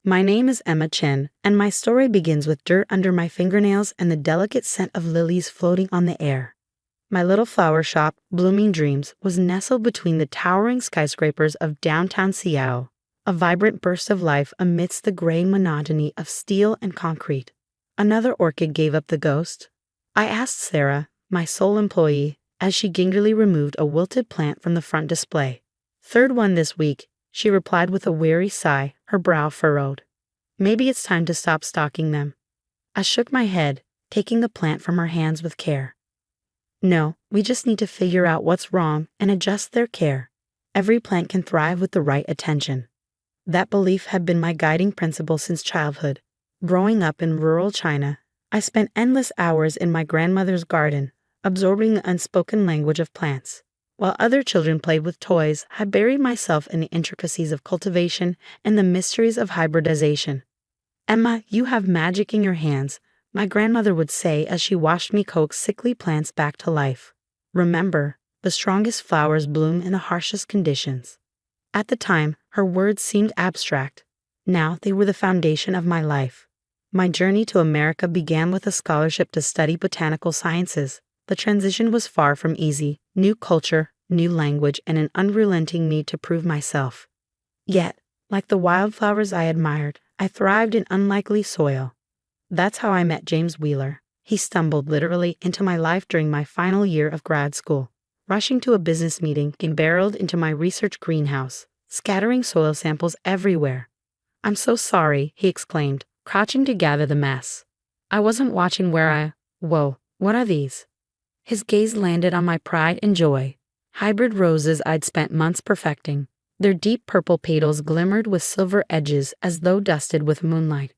My name is Emma Chen, and my story begins with dirt under my fingernails and the delicate scent of lilies floating on the air. My little flower shop, Blooming Dreams, was nestled between the towering skyscrapers of downtown Seattle, a vibrant burst of life amidst the gray monotony of steel and concrete. Another orchid gave up the ghost. I asked Sarah, my sole employee, as she gingerly removed a wilted plant from the front display. "Third one this week," she replied with a weary sigh, her brow furrowed. "Maybe it's time to stop stocking them." I shook my head, taking the plant from her hands with care. "No, we just need to figure out what's wrong and adjust their care. Every plant can thrive with the right attention." That belief had been my guiding principle since childhood. Growing up in rural China, I spent endless hours in my grandmother's garden, absorbing the unspoken language of plants. While other children played with toys, I buried myself in the intricacies of cultivation and the mysteries of hybridization. "Emma, you have magic in your hands," my grandmother would say as she watched me coax sickly plants back to life. "Remember, the strongest flowers bloom in the harshest conditions." At the time, her words seemed abstract. Now they were the foundation of my life. My journey to America began with a scholarship to study botanical sciences. The transition was far from easy: new culture, new language, and an unrelenting need to prove myself. Yet, like the wildflowers I admired, I thrived in unlikely soil. That's how I met James Wheeler. He stumbled literally into my life during my final year of grad school. Rushing to a business meeting, he barreled into my research greenhouse, scattering soil samples everywhere. "I'm so sorry," he exclaimed, crouching to gather the mess. "I wasn't watching Whoa, what are these?" His gaze landed on my pride and joy. Hybrid roses I'd spent months perfecting. Their deep purple petals glimmered with silver edges as though dusted with moonlight.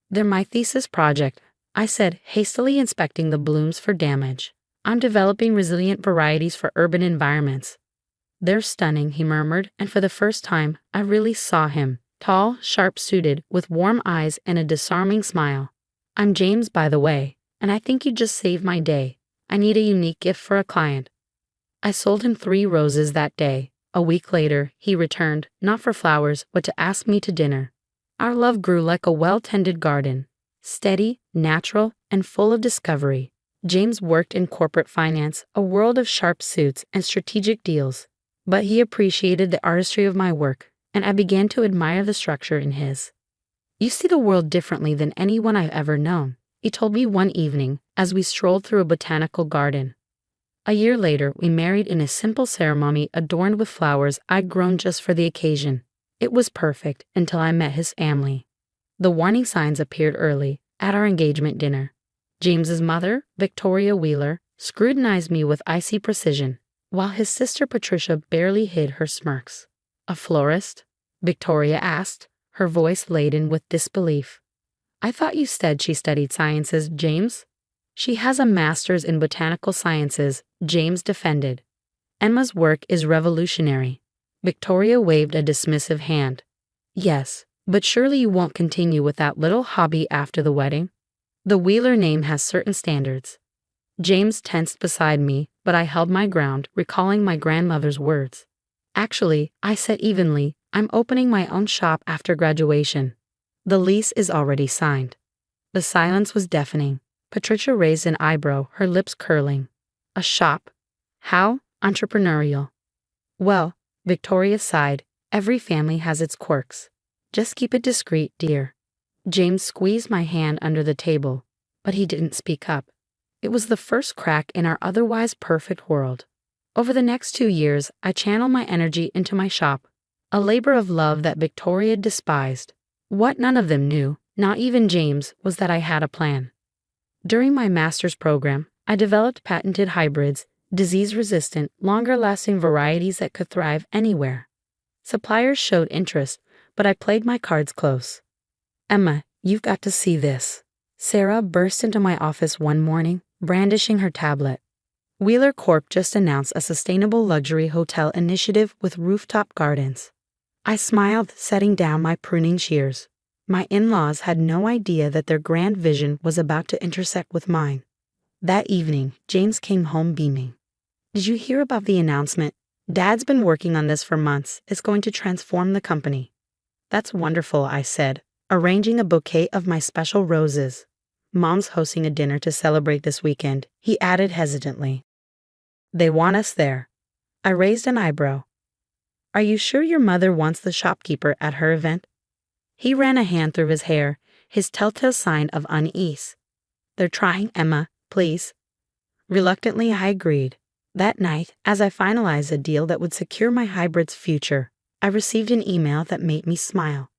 "They're my thesis project," I said, hastily inspecting the blooms for damage. "I'm developing resilient varieties for urban environments." "They're stunning," he murmured, and for the first time, I really saw him. Tall, sharp-suited, with warm eyes and a disarming smile. "I'm James, by the way, and I think you just saved my day. I need a unique gift for a client." I sold him 3 roses that day. A week later, he returned, not for flowers, but to ask me to dinner. Our love grew like a well-tended garden, steady, natural, and full of discovery. James worked in corporate finance, a world of sharp suits and strategic deals. But he appreciated the artistry of my work, and I began to admire the structure in his. "You see the world differently than anyone I've ever known," he told me one evening as we strolled through a botanical garden. A year later, we married in a simple ceremony adorned with flowers I'd grown just for the occasion. It was perfect until I met his family. The warning signs appeared early, at our engagement dinner. James's mother, Victoria Wheeler, scrutinized me with icy precision, while his sister Patricia barely hid her smirks. "A florist?" Victoria asked, her voice laden with disbelief. "I thought you said she studied sciences, James." "She has a master's in botanical sciences," James defended. "Emma's work is revolutionary." Victoria waved a dismissive hand. "Yes, but surely you won't continue with that little hobby after the wedding? The Wheeler name has certain standards." James tensed beside me, but I held my ground, recalling my grandmother's words. "Actually," I said evenly, "I'm opening my own shop after graduation. The lease is already signed." The silence was deafening. Patricia raised an eyebrow, her lips curling. "A shop? How entrepreneurial." "Well," Victoria sighed, "every family has its quirks. Just keep it discreet, dear." James squeezed my hand under the table, but he didn't speak up. It was the first crack in our otherwise perfect world. Over the next 2 years, I channeled my energy into my shop, a labor of love that Victoria despised. What none of them knew, not even James, was that I had a plan. During my master's program, I developed patented hybrids, disease-resistant, longer-lasting varieties that could thrive anywhere. Suppliers showed interest, but I played my cards close. "Emma, you've got to see this." Sarah burst into my office one morning, brandishing her tablet. Wheeler Corp just announced a sustainable luxury hotel initiative with rooftop gardens. I smiled, setting down my pruning shears. My in-laws had no idea that their grand vision was about to intersect with mine. That evening, James came home beaming. "Did you hear about the announcement? Dad's been working on this for months. It's going to transform the company." "That's wonderful," I said, arranging a bouquet of my special roses. Mom's hosting a dinner to celebrate this weekend, he added hesitantly. They want us there. I raised an eyebrow. Are you sure your mother wants the shopkeeper at her event? He ran a hand through his hair, his telltale sign of unease. They're trying, Emma, please. Reluctantly, I agreed. That night, as I finalized a deal that would secure my hybrid's future, I received an email that made me smile.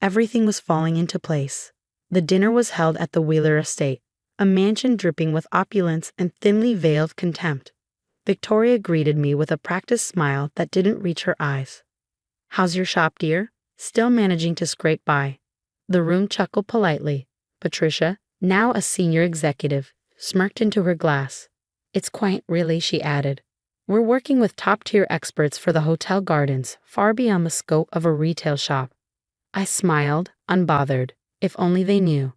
Everything was falling into place. The dinner was held at the Wheeler estate, a mansion dripping with opulence and thinly veiled contempt. Victoria greeted me with a practiced smile that didn't reach her eyes. How's your shop, dear? Still managing to scrape by. The room chuckled politely. Patricia, now a senior executive, smirked into her glass. It's quaint, really, she added. We're working with top-tier experts for the hotel gardens, far beyond the scope of a retail shop. I smiled, unbothered. If only they knew.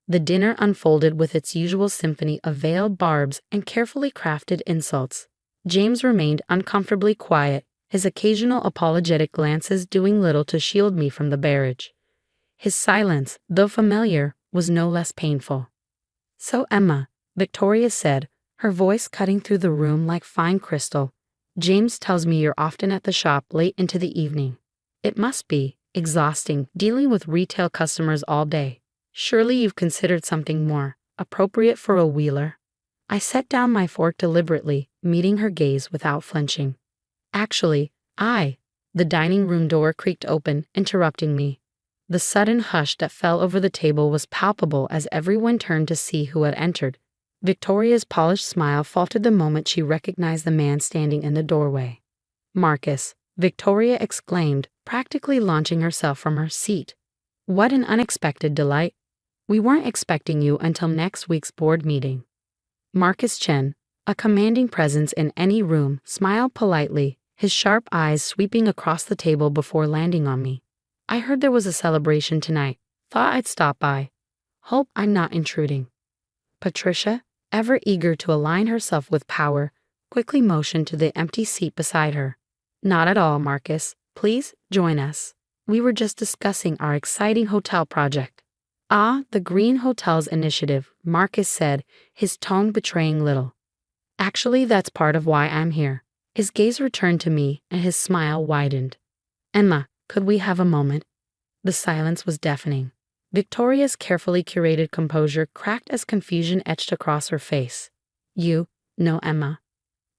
The dinner unfolded with its usual symphony of veiled barbs and carefully crafted insults. James remained uncomfortably quiet, his occasional apologetic glances doing little to shield me from the barrage. His silence, though familiar, was no less painful. So Emma, Victoria said, her voice cutting through the room like fine crystal. James tells me you're often at the shop late into the evening. It must be exhausting dealing with retail customers all day. Surely you've considered something more appropriate for a Wheeler. I set down my fork deliberately, meeting her gaze without flinching. Actually, the dining room door creaked open, interrupting me. The sudden hush that fell over the table was palpable as everyone turned to see who had entered. Victoria's polished smile faltered the moment she recognized the man standing in the doorway. Marcus, Victoria exclaimed, practically launching herself from her seat. What an unexpected delight. We weren't expecting you until next week's board meeting. Marcus Chen, a commanding presence in any room, smiled politely, his sharp eyes sweeping across the table before landing on me. I heard there was a celebration tonight. Thought I'd stop by. Hope I'm not intruding. Patricia, ever eager to align herself with power, quickly motioned to the empty seat beside her. Not at all, Marcus. Please join us. We were just discussing our exciting hotel project. Ah, the Green Hotels Initiative, Marcus said, his tone betraying little. Actually, that's part of why I'm here. His gaze returned to me and his smile widened. Emma, could we have a moment? The silence was deafening. Victoria's carefully curated composure cracked as confusion etched across her face. You know Emma.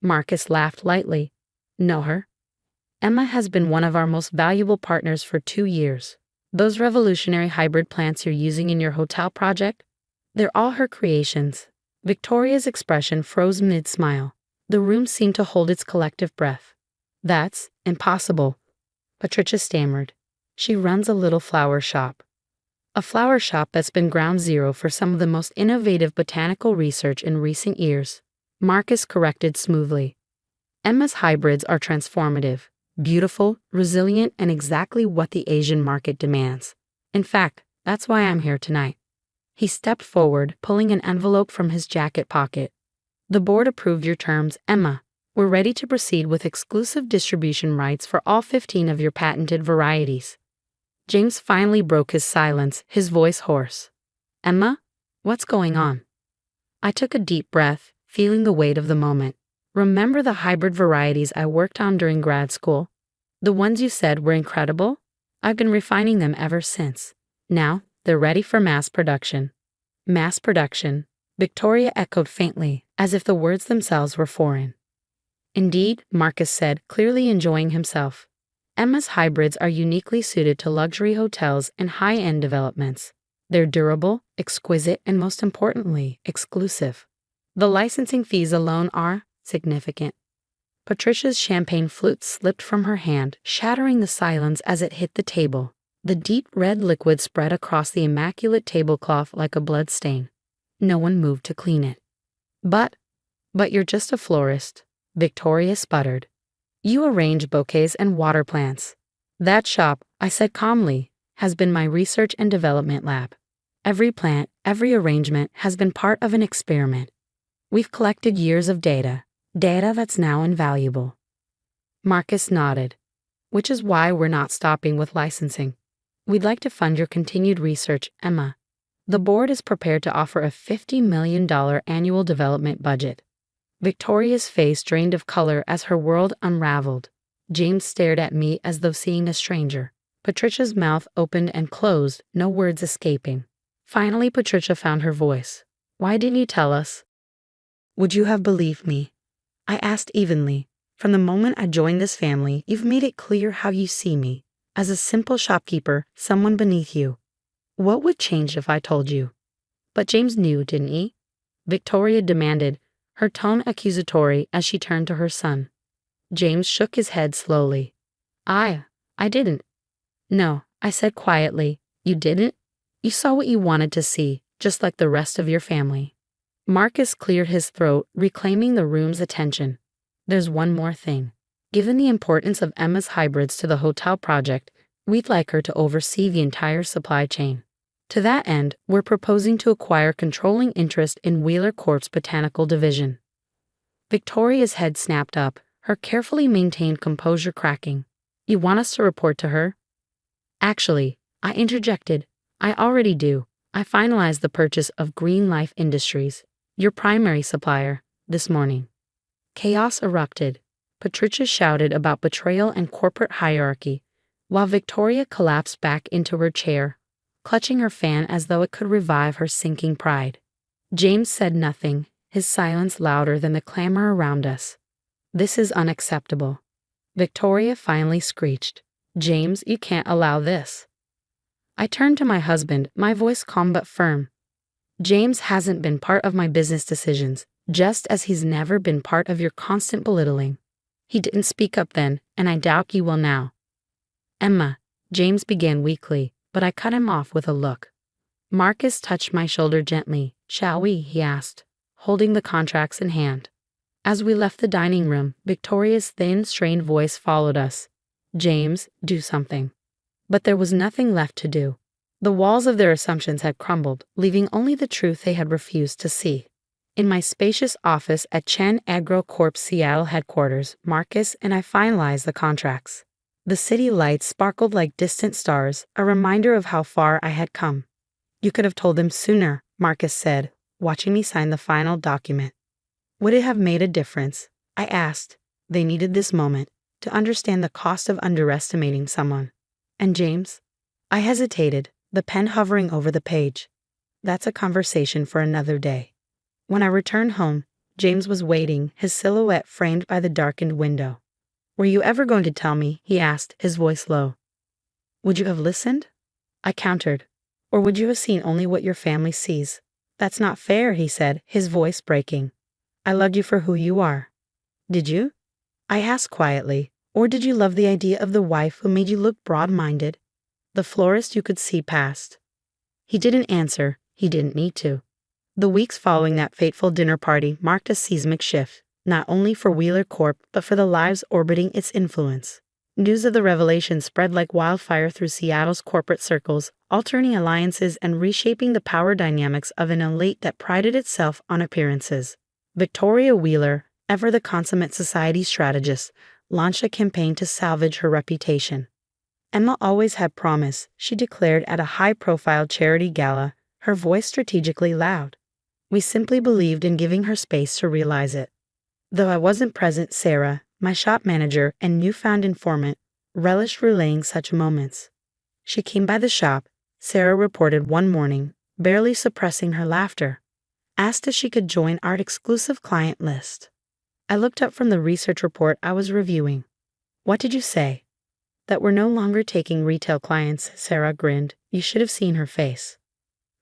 Marcus laughed lightly. Know her? Emma has been one of our most valuable partners for 2 years. Those revolutionary hybrid plants you're using in your hotel project? They're all her creations. Victoria's expression froze mid-smile. The room seemed to hold its collective breath. That's impossible, Patricia stammered. She runs a little flower shop. A flower shop that's been ground zero for some of the most innovative botanical research in recent years. Marcus corrected smoothly. Emma's hybrids are transformative, beautiful, resilient, and exactly what the Asian market demands. In fact, that's why I'm here tonight. He stepped forward, pulling an envelope from his jacket pocket. The board approved your terms, Emma. We're ready to proceed with exclusive distribution rights for all 15 of your patented varieties. James finally broke his silence, his voice hoarse. Emma, what's going on? I took a deep breath, feeling the weight of the moment. Remember the hybrid varieties I worked on during grad school? The ones you said were incredible? I've been refining them ever since. Now, they're ready for mass production. Mass production, Victoria echoed faintly, as if the words themselves were foreign. Indeed, Marcus said, clearly enjoying himself. Emma's hybrids are uniquely suited to luxury hotels and high-end developments. They're durable, exquisite, and most importantly, exclusive. The licensing fees alone are significant. Patricia's champagne flute slipped from her hand, shattering the silence as it hit the table. The deep red liquid spread across the immaculate tablecloth like a blood stain. No one moved to clean it. But you're just a florist, Victoria sputtered. You arrange bouquets and water plants. That shop, I said calmly, has been my research and development lab. Every plant, every arrangement has been part of an experiment. We've collected years of data that's now invaluable. Marcus nodded. Which is why we're not stopping with licensing. We'd like to fund your continued research, Emma. The board is prepared to offer a $50 million annual development budget. Victoria's face drained of color as her world unraveled. James stared at me as though seeing a stranger. Patricia's mouth opened and closed, no words escaping. Finally, Patricia found her voice. Why didn't you tell us? Would you have believed me? I asked evenly. From the moment I joined this family, you've made it clear how you see me. As a simple shopkeeper, someone beneath you. What would change if I told you? But James knew, didn't he? Victoria demanded, her tone accusatory as she turned to her son. James shook his head slowly. I didn't. No, I said quietly. You didn't? You saw what you wanted to see, just like the rest of your family. Marcus cleared his throat, reclaiming the room's attention. There's one more thing. Given the importance of Emma's hybrids to the hotel project, we'd like her to oversee the entire supply chain. To that end, we're proposing to acquire controlling interest in Wheeler Corp's botanical division. Victoria's head snapped up, her carefully maintained composure cracking. You want us to report to her? Actually, I interjected, I already do. I finalized the purchase of Green Life Industries, your primary supplier, this morning. Chaos erupted. Patricia shouted about betrayal and corporate hierarchy, while Victoria collapsed back into her chair, clutching her fan as though it could revive her sinking pride. James said nothing, his silence louder than the clamor around us. This is unacceptable. Victoria finally screeched. James, you can't allow this. I turned to my husband, my voice calm but firm. James hasn't been part of my business decisions, just as he's never been part of your constant belittling. He didn't speak up then, and I doubt he will now. Emma, James began weakly, but I cut him off with a look. Marcus touched my shoulder gently. Shall we? He asked, holding the contracts in hand. As we left the dining room, Victoria's thin, strained voice followed us. James, do something. But there was nothing left to do. The walls of their assumptions had crumbled, leaving only the truth they had refused to see. In my spacious office at Chen Agro Corp's Seattle headquarters, Marcus and I finalized the contracts. The city lights sparkled like distant stars, a reminder of how far I had come. You could have told them sooner, Marcus said, watching me sign the final document. Would it have made a difference? I asked. They needed this moment to understand the cost of underestimating someone. And James? I hesitated, the pen hovering over the page. That's a conversation for another day. When I returned home, James was waiting, his silhouette framed by the darkened window. Were you ever going to tell me? He asked, his voice low. Would you have listened? I countered. Or would you have seen only what your family sees? That's not fair, he said, his voice breaking. I loved you for who you are. Did you? I asked quietly. Or did you love the idea of the wife who made you look broad-minded? The florist you could see past. He didn't answer. He didn't need to. The weeks following that fateful dinner party marked a seismic shift, not only for Wheeler Corp, but for the lives orbiting its influence. News of the revelation spread like wildfire through Seattle's corporate circles, altering alliances and reshaping the power dynamics of an elite that prided itself on appearances. Victoria Wheeler, ever the consummate society strategist, launched a campaign to salvage her reputation. Emma always had promise, she declared at a high-profile charity gala, her voice strategically loud. We simply believed in giving her space to realize it. Though I wasn't present, Sarah, my shop manager and newfound informant, relished relaying such moments. She came by the shop, Sarah reported one morning, barely suppressing her laughter. Asked if she could join our exclusive client list. I looked up from the research report I was reviewing. What did you say? That we're no longer taking retail clients, Sarah grinned. You should have seen her face.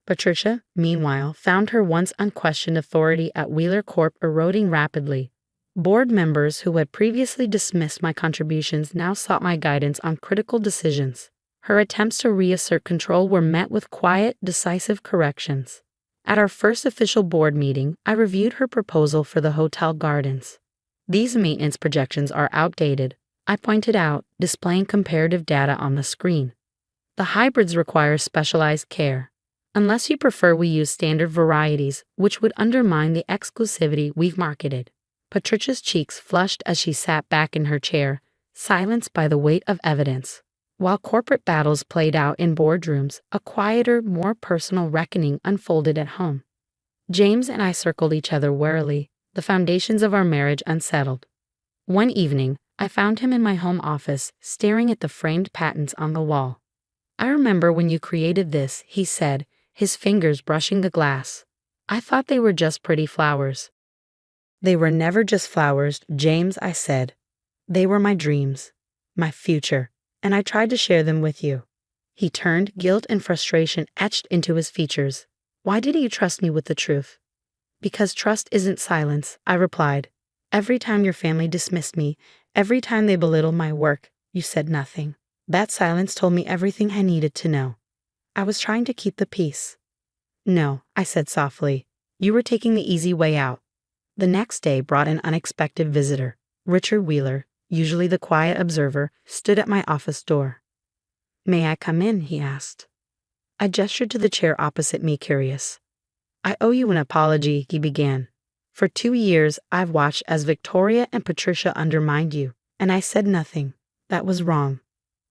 Patricia, meanwhile, found her once unquestioned authority at Wheeler Corp eroding rapidly. Board members who had previously dismissed my contributions now sought my guidance on critical decisions. Her attempts to reassert control were met with quiet, decisive corrections. At our first official board meeting, I reviewed her proposal for the hotel gardens. These maintenance projections are outdated, I pointed out, displaying comparative data on the screen. The hybrids require specialized care. Unless you prefer, we use standard varieties, which would undermine the exclusivity we've marketed. Patricia's cheeks flushed as she sat back in her chair, silenced by the weight of evidence. While corporate battles played out in boardrooms, a quieter, more personal reckoning unfolded at home. James and I circled each other warily, the foundations of our marriage unsettled. One evening, I found him in my home office, staring at the framed patents on the wall. "I remember when you created this," he said, his fingers brushing the glass. "I thought they were just pretty flowers." "They were never just flowers, James," I said. "They were my dreams, my future, and I tried to share them with you." He turned, guilt and frustration etched into his features. "Why didn't you trust me with the truth?" "Because trust isn't silence," I replied. "Every time your family dismissed me, every time they belittled my work, you said nothing. That silence told me everything I needed to know. I was trying to keep the peace." "No," I said softly. "You were taking the easy way out." The next day brought an unexpected visitor. Richard Wheeler, usually the quiet observer, stood at my office door. "May I come in?" he asked. I gestured to the chair opposite me, curious. "I owe you an apology," he began. "For 2 years, I've watched as Victoria and Patricia undermined you, and I said nothing. That was wrong."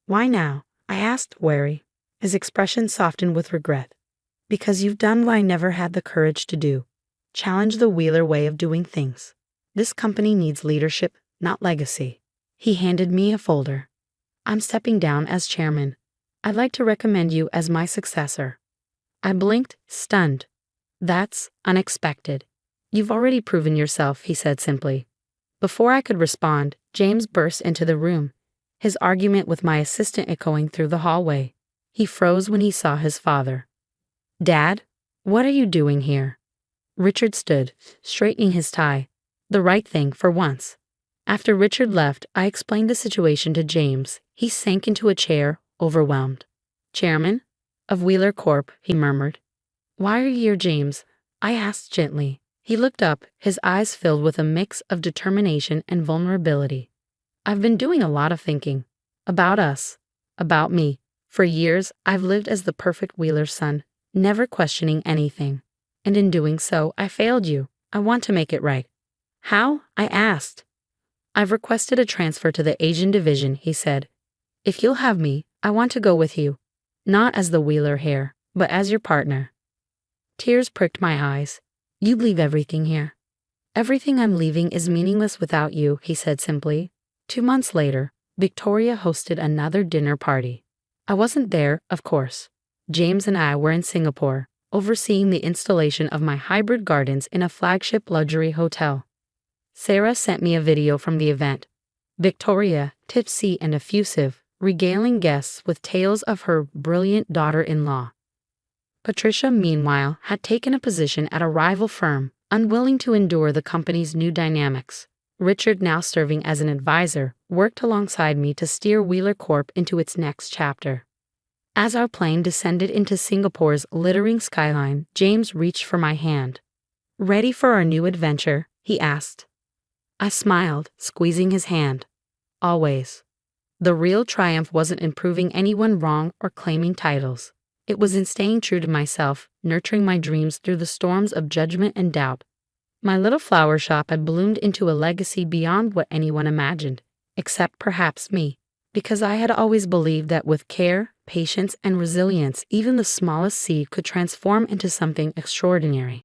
"Why now?" I asked, wary. His expression softened with regret. "Because you've done what I never had the courage to do. Challenge the Wheeler way of doing things. This company needs leadership, not legacy." He handed me a folder. "I'm stepping down as chairman. I'd like to recommend you as my successor." I blinked, stunned. "That's unexpected." "You've already proven yourself," he said simply. Before I could respond, James burst into the room, his argument with my assistant echoing through the hallway. He froze when he saw his father. "Dad, what are you doing here?" Richard stood, straightening his tie. The right thing for once. After Richard left, I explained the situation to James. He sank into a chair, overwhelmed. "Chairman of Wheeler Corp," he murmured. "Why are you here, James?" I asked gently. He looked up, his eyes filled with a mix of determination and vulnerability. "I've been doing a lot of thinking. About us. About me. For years, I've lived as the perfect Wheeler son, never questioning anything. And in doing so, I failed you. I want to make it right." "How?" I asked. "I've requested a transfer to the Asian division," he said. "If you'll have me, I want to go with you. Not as the Wheeler heir, but as your partner." Tears pricked my eyes. "You'd leave everything here." "Everything I'm leaving is meaningless without you," he said simply. 2 months later, Victoria hosted another dinner party. I wasn't there, of course. James and I were in Singapore, overseeing the installation of my hybrid gardens in a flagship luxury hotel. Sarah sent me a video from the event. Victoria, tipsy and effusive, regaling guests with tales of her brilliant daughter-in-law. Patricia, meanwhile, had taken a position at a rival firm, unwilling to endure the company's new dynamics. Richard, now serving as an advisor, worked alongside me to steer Wheeler Corp into its next chapter. As our plane descended into Singapore's glittering skyline, James reached for my hand. "Ready for our new adventure?" he asked. I smiled, squeezing his hand. "Always." The real triumph wasn't in proving anyone wrong or claiming titles. It was in staying true to myself, nurturing my dreams through the storms of judgment and doubt. My little flower shop had bloomed into a legacy beyond what anyone imagined, except perhaps me, because I had always believed that with care, patience, and resilience, even the smallest seed could transform into something extraordinary.